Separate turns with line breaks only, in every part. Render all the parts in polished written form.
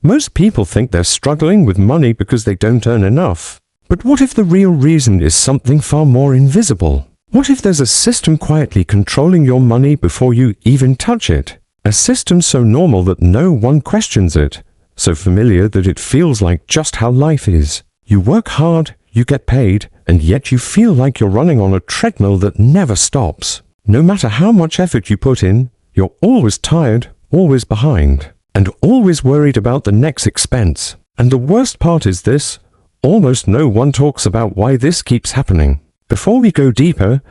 Most people think they're struggling with money because they don't earn enough. But what if the real reason is something far more invisible? What if there's a system quietly controlling your money before you even touch it? A system so normal that no one questions it, so familiar that it feels like just how life is. You work hard, you get paid, and yet you feel like you're running on a treadmill that never stops. No matter how much effort you put in, you're always tired, always behind, and always worried about the next expense. And the worst part is this: almost no one talks about why this keeps happening. Before we go deeper,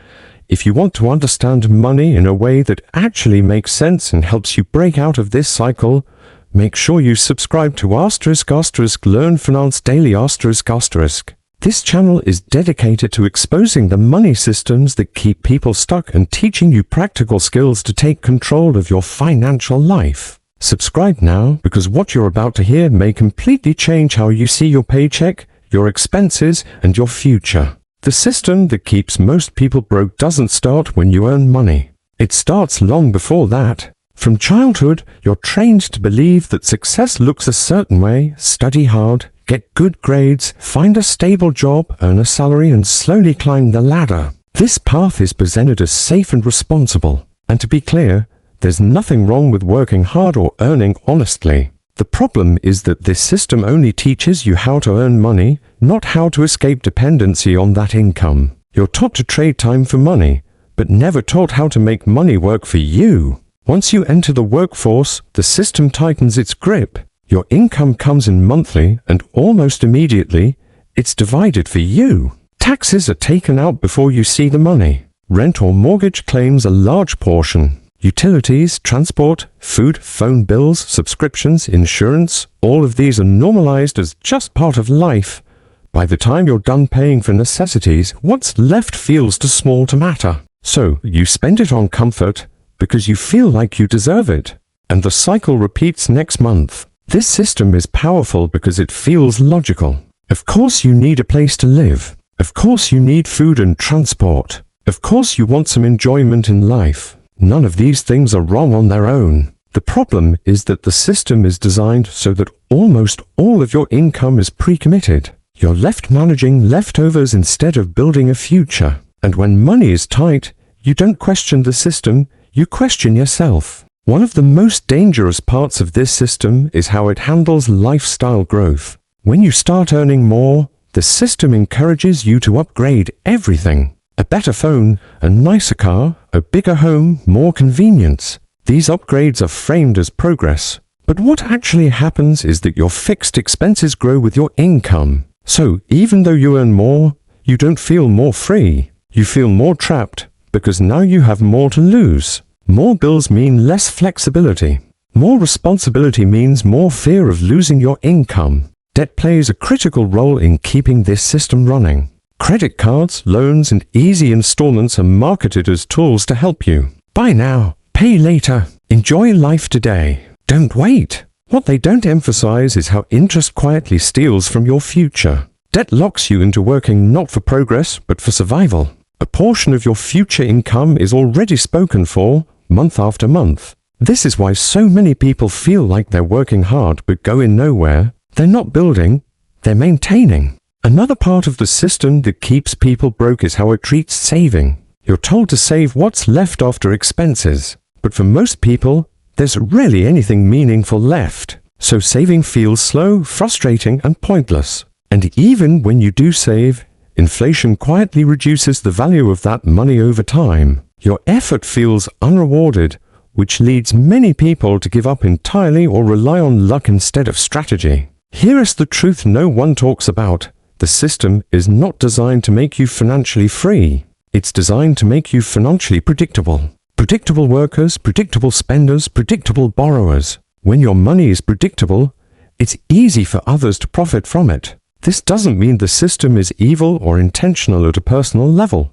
if you want to understand money in a way that actually makes sense and helps you break out of this cycle, make sure you subscribe to ** Learn Finance Daily **. This channel is dedicated to exposing the money systems that keep people stuck and teaching you practical skills to take control of your financial life. Subscribe now, because what you're about to hear may completely change how you see your paycheck, your expenses, and your future. The system that keeps most people broke doesn't start when you earn money. It starts long before that. From childhood, you're trained to believe that success looks a certain way: study hard, get good grades, find a stable job, earn a salary, and slowly climb the ladder. This path is presented as safe and responsible. And to be clear, there's nothing wrong with working hard or earning honestly. The problem is that this system only teaches you how to earn money, not how to escape dependency on that income. You're taught to trade time for money, but never taught how to make money work for you. Once you enter the workforce, the system tightens its grip. Your income comes in monthly, and almost immediately, it's divided for you. Taxes are taken out before you see the money. Rent or mortgage claims a large portion. Utilities, transport, food, phone bills, subscriptions, insurance, all of these are normalized as just part of life. By the time you're done paying for necessities, what's left feels too small to matter. So you spend it on comfort because you feel like you deserve it. And the cycle repeats next month. This system is powerful because it feels logical. Of course you need a place to live. Of course you need food and transport. Of course you want some enjoyment in life. None of these things are wrong on their own. The problem is that the system is designed so that almost all of your income is pre-committed. You're left managing leftovers instead of building a future. And when money is tight, you don't question the system, you question yourself. One of the most dangerous parts of this system is how it handles lifestyle growth. When you start earning more, the system encourages you to upgrade everything. A better phone, a nicer car, a bigger home, more convenience. These upgrades are framed as progress. But what actually happens is that your fixed expenses grow with your income. So even though you earn more, you don't feel more free. You feel more trapped because now you have more to lose. More bills mean less flexibility. More responsibility means more fear of losing your income. Debt plays a critical role in keeping this system running. Credit cards, loans, and easy installments are marketed as tools to help you. Buy now, pay later, enjoy life today. Don't wait. What they don't emphasize is how interest quietly steals from your future. Debt locks you into working not for progress, but for survival. A portion of your future income is already spoken for, month after month. This is why so many people feel like they're working hard but going nowhere. They're not building, they're maintaining. Another part of the system that keeps people broke is how it treats saving. You're told to save what's left after expenses. But for most people, there's rarely anything meaningful left. So saving feels slow, frustrating, and pointless. And even when you do save, inflation quietly reduces the value of that money over time. Your effort feels unrewarded, which leads many people to give up entirely or rely on luck instead of strategy. Here is the truth no one talks about. The system is not designed to make you financially free. It's designed to make you financially predictable. Predictable workers, predictable spenders, predictable borrowers. When your money is predictable, it's easy for others to profit from it. This doesn't mean the system is evil or intentional at a personal level,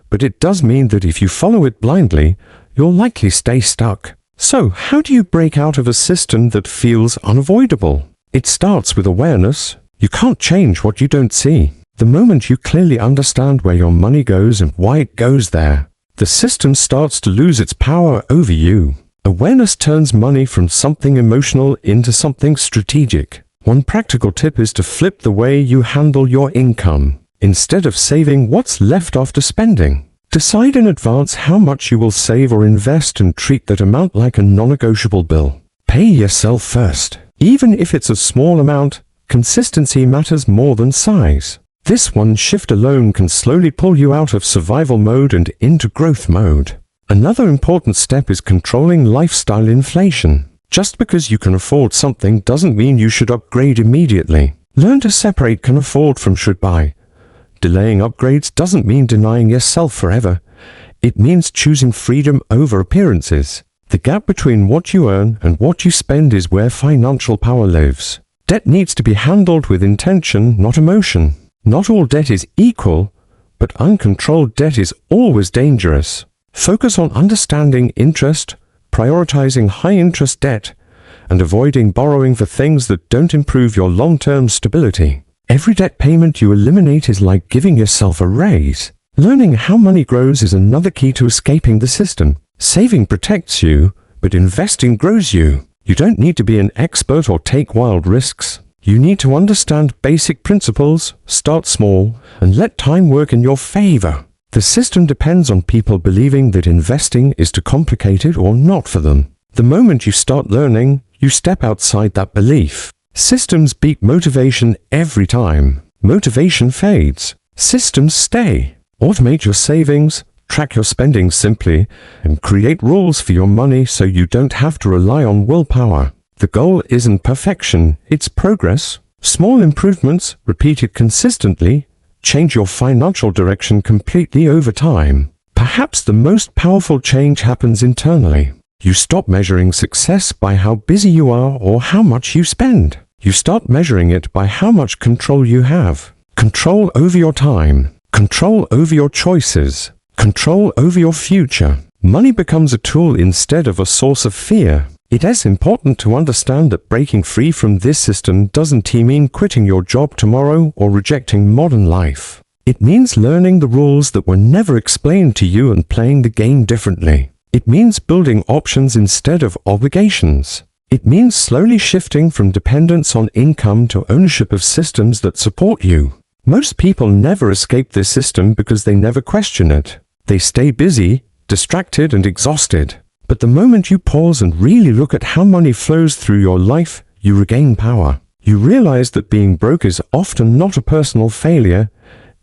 but it does mean that if you follow it blindly, you'll likely stay stuck. So, how do you break out of a system that feels unavoidable? It starts with awareness. You can't change what you don't see. The moment you clearly understand where your money goes and why it goes there, the system starts to lose its power over you. Awareness turns money from something emotional into something strategic. One practical tip is to flip the way you handle your income. Instead of saving what's left after spending, decide in advance how much you will save or invest and treat that amount like a non-negotiable bill. Pay yourself first. Even if it's a small amount, consistency matters more than size. This one shift alone can slowly pull you out of survival mode and into growth mode. Another important step is controlling lifestyle inflation. Just because you can afford something doesn't mean you should upgrade immediately. Learn to separate can afford from should buy. Delaying upgrades doesn't mean denying yourself forever. It means choosing freedom over appearances. The gap between what you earn and what you spend is where financial power lives. Debt needs to be handled with intention, not emotion. Not all debt is equal, but uncontrolled debt is always dangerous. Focus on understanding interest, prioritizing high-interest debt, and avoiding borrowing for things that don't improve your long-term stability. Every debt payment you eliminate is like giving yourself a raise. Learning how money grows is another key to escaping the system. Saving protects you, but investing grows you. You don't need to be an expert or take wild risks. You need to understand basic principles, start small, and let time work in your favor. The system depends on people believing that investing is too complicated or not for them. The moment you start learning, you step outside that belief. Systems beat motivation every time. Motivation fades. Systems stay. Automate your savings, track your spending simply, and create rules for your money so you don't have to rely on willpower. The goal isn't perfection, it's progress. Small improvements, repeated consistently, change your financial direction completely over time. Perhaps the most powerful change happens internally. You stop measuring success by how busy you are or how much you spend. You start measuring it by how much control you have. Control over your time. Control over your choices. Control over your future. Money becomes a tool instead of a source of fear. It is important to understand that breaking free from this system doesn't mean quitting your job tomorrow or rejecting modern life. It means learning the rules that were never explained to you and playing the game differently. It means building options instead of obligations. It means slowly shifting from dependence on income to ownership of systems that support you. Most people never escape this system because they never question it. They stay busy, distracted, and exhausted. But the moment you pause and really look at how money flows through your life, you regain power. You realize that being broke is often not a personal failure.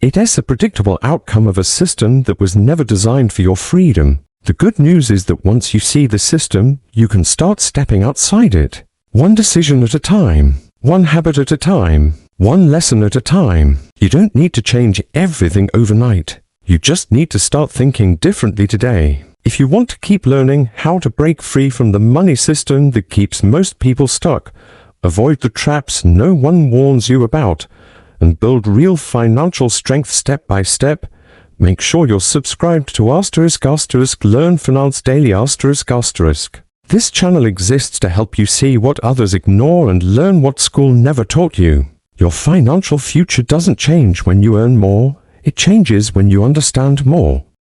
It is a predictable outcome of a system that was never designed for your freedom. The good news is that once you see the system, you can start stepping outside it. One decision at a time. One habit at a time. One lesson at a time. You don't need to change everything overnight. You just need to start thinking differently today. If you want to keep learning how to break free from the money system that keeps most people stuck, avoid the traps no one warns you about, and build real financial strength step by step, make sure you're subscribed to *** Learn Finance Daily ***. This channel exists to help you see what others ignore and learn what school never taught you. Your financial future doesn't change when you earn more, it changes when you understand more.